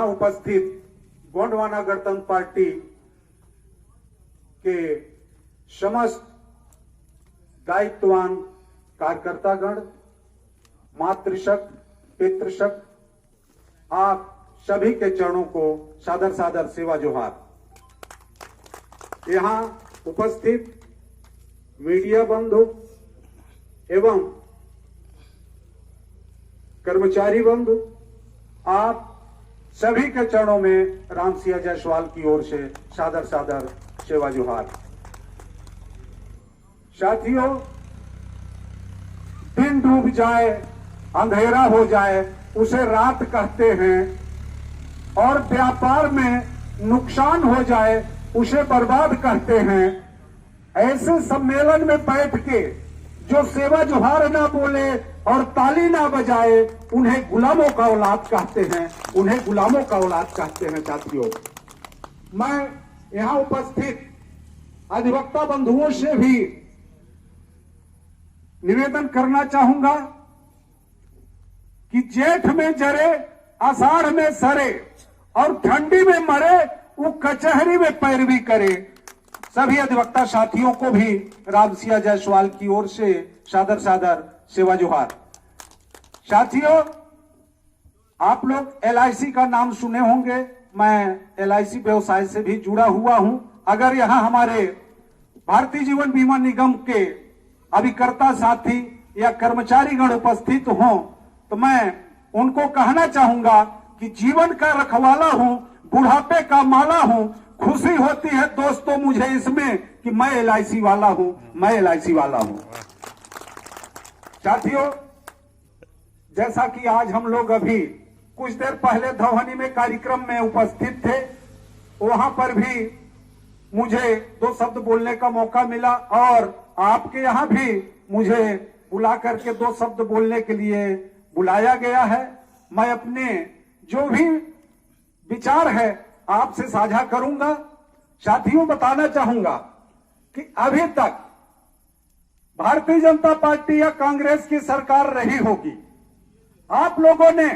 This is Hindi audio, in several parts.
यहाँ उपस्थित गोंडवाना गणतंत्र पार्टी के समस्त दायित्ववान कार्यकर्तागण, मातृशक्त, पितृशक्त, आप सभी के चरणों को सादर सादर सेवा जोहार। यहाँ उपस्थित मीडिया बंधु एवं कर्मचारी बंधु, आप सभी के चरणों में रामसिंह जायसवाल की ओर से सादर सादर सेवा जोहार। साथियों, दिन डूब जाए, अंधेरा हो जाए, उसे रात कहते हैं, और व्यापार में नुकसान हो जाए उसे बर्बाद कहते हैं। ऐसे सम्मेलन में बैठ के जो सेवा जोहार ना बोले और ताली ना बजाए, उन्हें गुलामों का औलाद कहते हैं, उन्हें गुलामों का औलाद कहते हैं। साथियों, मैं यहां उपस्थित अधिवक्ता बंधुओं से भी निवेदन करना चाहूंगा कि जेठ में जरे, आषाढ़ में सरे और ठंडी में मरे, वो कचहरी में पैरवी करे। सभी अधिवक्ता साथियों को भी रामसिंह जायसवाल की ओर से सादर सादर सेवा जोहार। साथियों, आप लोग LIC का नाम सुने होंगे। मैं LIC व्यवसाय से भी जुड़ा हुआ हूं। अगर यहां हमारे भारतीय जीवन बीमा निगम के अभिकर्ता साथी या कर्मचारीगण उपस्थित हों तो मैं उनको कहना चाहूंगा कि जीवन का रखवाला हूं, बुढ़ापे का माला हूं। खुशी होती है दोस्तों मुझे इसमें कि मैं LIC वाला हूं, मैं LIC वाला हूं। साथियों, जैसा कि आज हम लोग अभी कुछ देर पहले धवनी में कार्यक्रम में उपस्थित थे, वहां पर भी मुझे 2 शब्द बोलने का मौका मिला और आपके यहां भी मुझे बुला करके 2 शब्द बोलने के लिए बुलाया गया है। मैं अपने जो भी विचार है आपसे साझा करूंगा। साथियों, बताना चाहूंगा कि अभी तक भारतीय जनता पार्टी या कांग्रेस की सरकार रही होगी, आप लोगों ने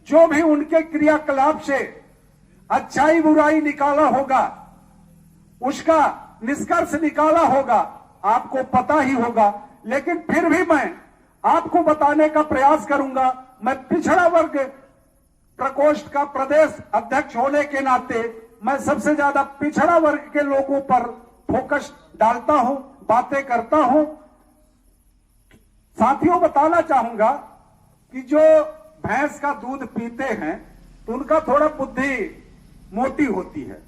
जो भी उनके क्रियाकलाप से अच्छाई बुराई निकाला होगा, उसका निष्कर्ष निकाला होगा, आपको पता ही होगा। लेकिन फिर भी मैं आपको बताने का प्रयास करूंगा। मैं पिछड़ा वर्ग प्रकोष्ठ का प्रदेश अध्यक्ष होने के नाते मैं सबसे ज्यादा पिछड़ा वर्ग के लोगों पर फोकस डालता हूं, बातें करता हूं। साथियों, बताना चाहूंगा कि जो भैंस का दूध पीते हैं तो उनका थोड़ा बुद्धि मोटी होती है।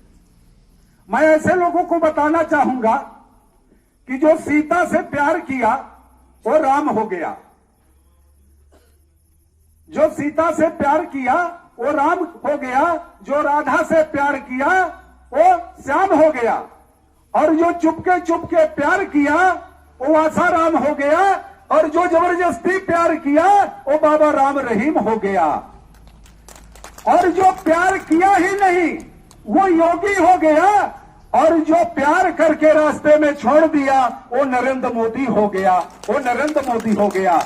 मैं ऐसे लोगों को बताना चाहूंगा कि जो सीता से प्यार किया वो राम हो गया, जो सीता से प्यार किया वो राम हो गया, जो राधा से प्यार किया वो श्याम हो गया, और जो चुपके चुपके प्यार किया वो आसाराम हो गया, और जो जबरदस्ती प्यार किया वो बाबा राम रहीम हो गया, और जो प्यार किया ही नहीं वो योगी हो गया, और जो प्यार करके रास्ते में छोड़ दिया वो नरेंद्र मोदी हो गया, वो नरेंद्र मोदी हो गया।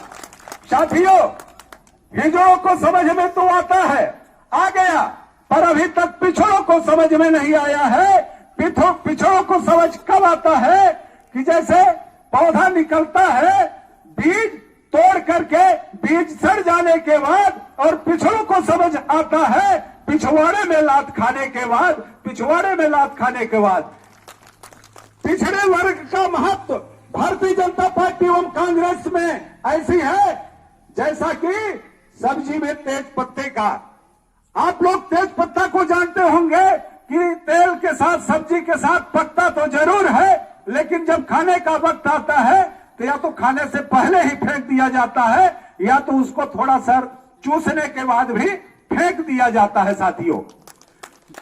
साथियों, हिजड़ों को समझ में तो आता है, आ गया, पर अभी तक पिछड़ों को समझ में नहीं आया है। पिछड़ों को समझ कब आता है कि जैसे पौधा निकलता है, बीज तोड़ करके बीज सड़ जाने के बाद, और पिछड़ों को समझ आता है पिछवाड़े में लात खाने के बाद, पिछवाड़े में लात खाने के बाद। पिछड़े वर्ग का महत्व भारतीय जनता पार्टी एवं कांग्रेस में ऐसी है जैसा कि सब्जी में तेज पत्ते का। आप लोग तेज पत्ता को जानते होंगे कि तेल के साथ, सब्जी के साथ पत्ता तो जरूर है, लेकिन जब खाने का वक्त आता है तो या तो खाने से पहले ही फेंक दिया जाता है, या तो उसको थोड़ा सा चूसने के बाद भी फेंक दिया जाता है। साथियों,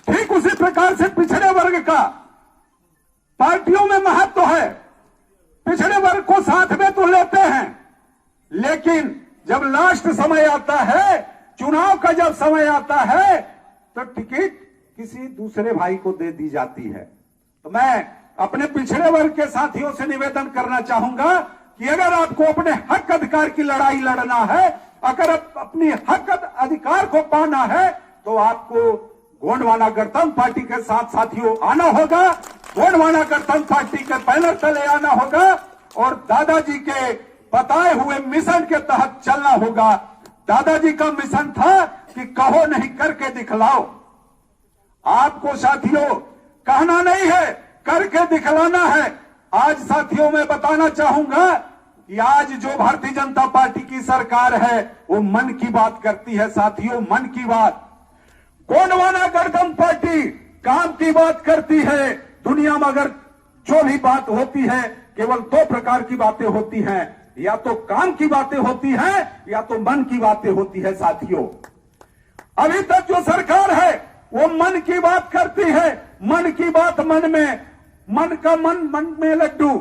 ठीक उसी प्रकार से पिछड़े वर्ग का पार्टियों में महत्व है। पिछड़े वर्ग को साथ में तो लेते हैं, लेकिन जब लास्ट समय आता है, चुनाव का जब समय आता है, तो टिकट किसी दूसरे भाई को दे दी जाती है। तो मैं अपने पिछड़े वर्ग के साथियों से निवेदन करना चाहूंगा कि अगर आपको अपने हक अधिकार की लड़ाई लड़ना है, अगर अपनी हक अधिकार को पाना है, तो आपको गोंडवाना गणतंत्र पार्टी के साथ साथियों आना होगा, गोंडवाना गणतंत्र पार्टी के बैनर तले आना होगा और दादाजी के बताए हुए मिशन के तहत चलना होगा। दादाजी का मिशन था कि कहो नहीं करके दिखलाओ। आपको साथियों कहना नहीं है, करके दिखलाना है। आज साथियों मैं बताना चाहूंगा कि आज जो भारतीय जनता पार्टी की सरकार है वो मन की बात करती है साथियों, मन की बात। गोंडवाना गणतंत्र पार्टी काम की बात करती है। दुनिया में अगर जो भी बात होती है केवल दो प्रकार की बातें होती हैं, या तो काम की बातें होती हैं या तो मन की बातें होती है साथियों। अभी तक जो सरकार है वो मन की बात करती है, मन की बात मन में, मन का मन में लड्डू।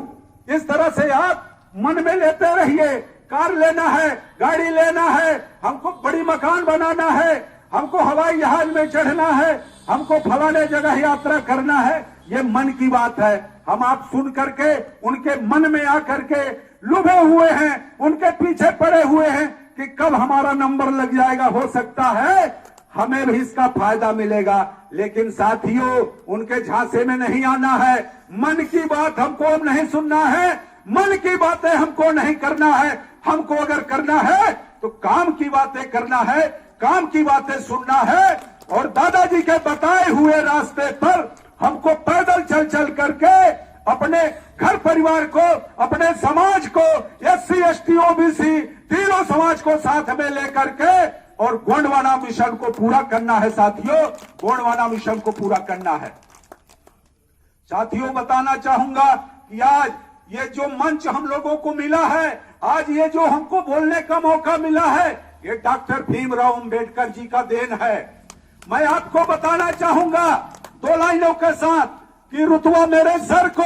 इस तरह से आप मन में लेते रहिए, कार लेना है, गाड़ी लेना है, हमको बड़ी मकान बनाना है, हमको हवाई जहाज में चढ़ना है, हमको फलाने जगह यात्रा करना है। ये मन की बात है। हम आप सुन करके उनके मन में आकर के लुभे हुए हैं, उनके पीछे पड़े हुए हैं कि कब हमारा नंबर लग जाएगा, हो सकता है हमें भी इसका फायदा मिलेगा। लेकिन साथियों उनके झांसे में नहीं आना है। मन की बात हमको नहीं सुनना है, मन की बातें हमको नहीं करना है। हमको अगर करना है तो काम की बातें करना है, काम की बातें सुनना है। और दादाजी के बताए हुए रास्ते पर हमको पैदल चल चल करके अपने घर परिवार को, अपने समाज को, SC ST OBC तीनों समाज को साथ में लेकर के और गोंडवाना मिशन को पूरा करना है साथियों, गोंडवाना मिशन को पूरा करना है। साथियों बताना चाहूंगा कि आज ये जो मंच हम लोगों को मिला है, आज ये जो हमको बोलने का मौका मिला है, ये डॉक्टर भीमराव अंबेडकर जी का देन है। मैं आपको बताना चाहूंगा दो लाइनों के साथ कि रुतबा मेरे सर को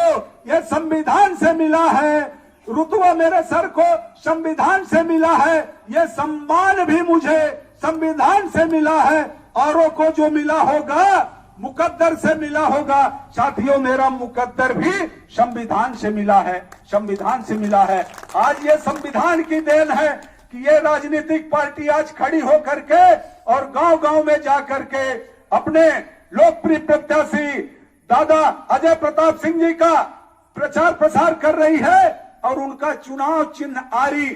ये संविधान से मिला है, रुतबा मेरे सर को संविधान से मिला है, ये सम्मान भी मुझे संविधान से मिला है। औरों को जो मिला होगा मुकद्दर से मिला होगा। साथियों मेरा मुकद्दर भी संविधान से मिला है, संविधान से मिला है। आज ये संविधान की देन है कि ये राजनीतिक पार्टी आज खड़ी होकर के और गांव गांव में जाकर के अपने लोकप्रिय प्रत्याशी दादा अजय प्रताप सिंह जी का प्रचार प्रसार कर रही है। और उनका चुनाव चिन्ह आरी,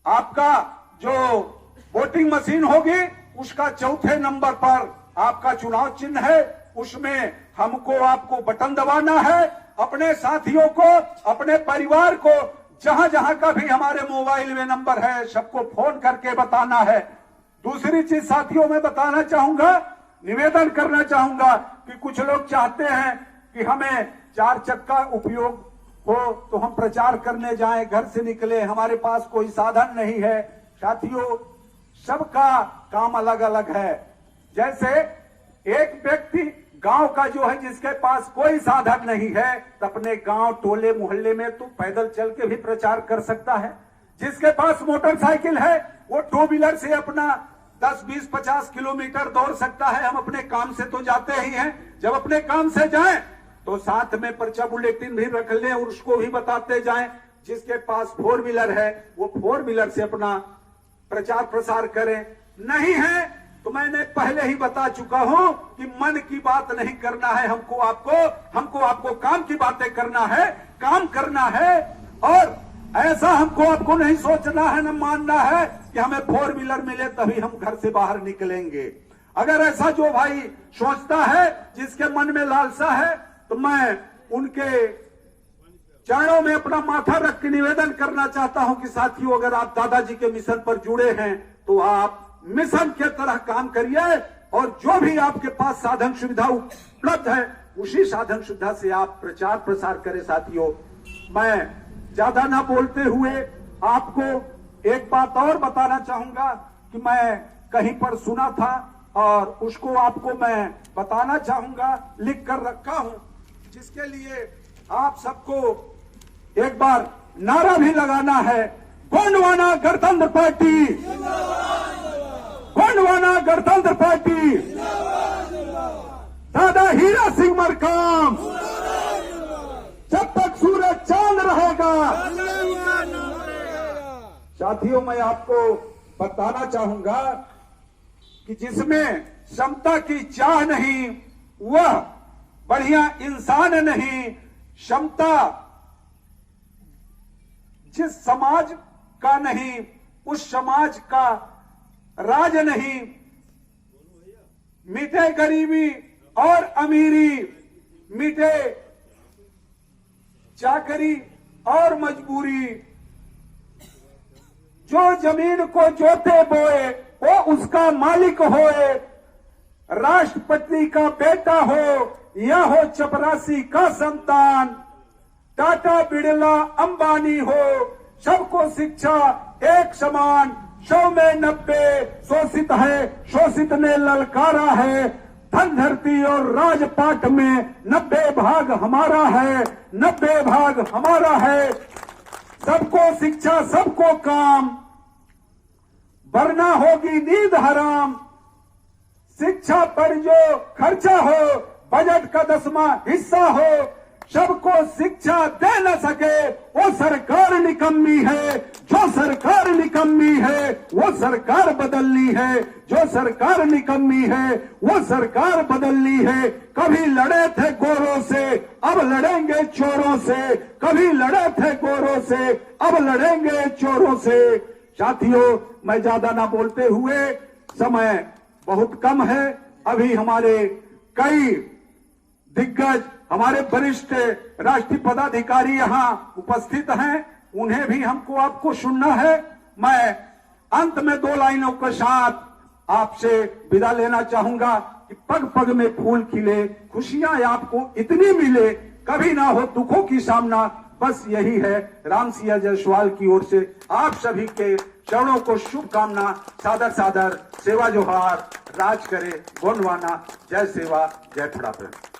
आपका जो वोटिंग मशीन होगी उसका चौथे नंबर पर आपका चुनाव चिन्ह है, उसमें हमको आपको बटन दबाना है। अपने साथियों को, अपने परिवार को, जहां जहां का भी हमारे मोबाइल में नंबर है सबको फोन करके बताना है। दूसरी चीज साथियों मैं बताना चाहूंगा, निवेदन करना चाहूंगा कि कुछ लोग चाहते हैं कि हमें 4 चक्का उपयोग हो तो हम प्रचार करने जाएं, घर से निकले, हमारे पास कोई साधन नहीं है। साथियों सबका काम अलग अलग है। जैसे एक व्यक्ति गांव का जो है जिसके पास कोई साधन नहीं है तो अपने गांव टोले मोहल्ले में तो पैदल चल के भी प्रचार कर सकता है। जिसके पास मोटरसाइकिल है वो 2 व्हीलर से अपना 10, 20, 50 किलोमीटर दौड़ सकता है। हम अपने काम से तो जाते ही हैं, जब अपने काम से जाएं तो साथ में पर्चा बुलेटिन भी रख लें और उसको भी बताते जाएं। जिसके पास 4 व्हीलर है वो 4 व्हीलर से अपना प्रचार प्रसार करें। नहीं है तो मैंने पहले ही बता चुका हूं कि मन की बात नहीं करना है, हमको आपको काम की बातें करना है, काम करना है। और ऐसा हमको आपको नहीं सोचना है, न मानना है कि हमें 4 व्हीलर मिले तभी हम घर से बाहर निकलेंगे। अगर ऐसा जो भाई सोचता है, जिसके मन में लालसा है, तो मैं उनके चरणों में अपना माथा रख के निवेदन करना चाहता हूं कि साथियों अगर आप दादाजी के मिशन पर जुड़े हैं तो आप मिशन के तरह काम करिए और जो भी आपके पास साधन सुविधा उपलब्ध है उसी साधन सुविधा से आप प्रचार प्रसार करें। साथियों मैं ज्यादा ना बोलते हुए आपको एक बात और बताना चाहूंगा कि मैं कहीं पर सुना था और उसको आपको मैं बताना चाहूंगा, लिख कर रखा हूं, जिसके लिए आप सबको एक बार नारा भी लगाना है। गोंडवाना गणतंत्र पार्टी, गोंडवाना गणतंत्र पार्टी, दादा हीरा सिंह मरकाम, जब तक सूरज चांद रहेगा। साथियों मैं आपको बताना चाहूंगा कि जिसमें समता की चाह नहीं वह बढ़िया इंसान नहीं। क्षमता जिस समाज का नहीं उस समाज का राज नहीं। मिटे गरीबी और अमीरी, मिटे चाकरी और मजबूरी। जो जमीन को जोते बोए वो उसका मालिक होए। राष्ट्रपति का बेटा हो या हो चपरासी का संतान, टाटा बिड़ला अंबानी हो, सबको शिक्षा एक समान। 100 में 90 शोषित है, शोषित ने ललकारा है। धन धरती और राजपाट में 90 भाग हमारा है, 90 भाग हमारा है। सबको शिक्षा सबको काम, वरना होगी नींद हराम। शिक्षा पर जो खर्चा हो बजट का 10वां हिस्सा हो, सबको शिक्षा दे न सके वो सरकार निकम्मी है। जो सरकार निकम्मी है वो सरकार बदलनी है। जो सरकार निकम्मी है वो सरकार बदलनी है। कभी लड़े थे गोरों से अब लड़ेंगे चोरों से, कभी लड़े थे गोरों से अब लड़ेंगे चोरों से। साथियों, मैं ज्यादा ना बोलते हुए, समय बहुत कम है। अभी हमारे कई दिग्गज, हमारे वरिष्ठ राष्ट्रीय पदाधिकारी यहाँ उपस्थित हैं, उन्हें भी हमको आपको सुनना है। मैं अंत में 2 लाइनों के साथ आपसे विदा लेना चाहूंगा कि पग पग में फूल खिले, खुशियां आपको इतनी मिले, कभी ना हो दुखों की सामना। बस यही है राम सिंह जायसवाल की ओर से आप सभी के चरणों को शुभकामना। सादर सादर सेवा जोहार। राज करे गोंडवाना। जय सेवा, जय फड़ा प्रेम।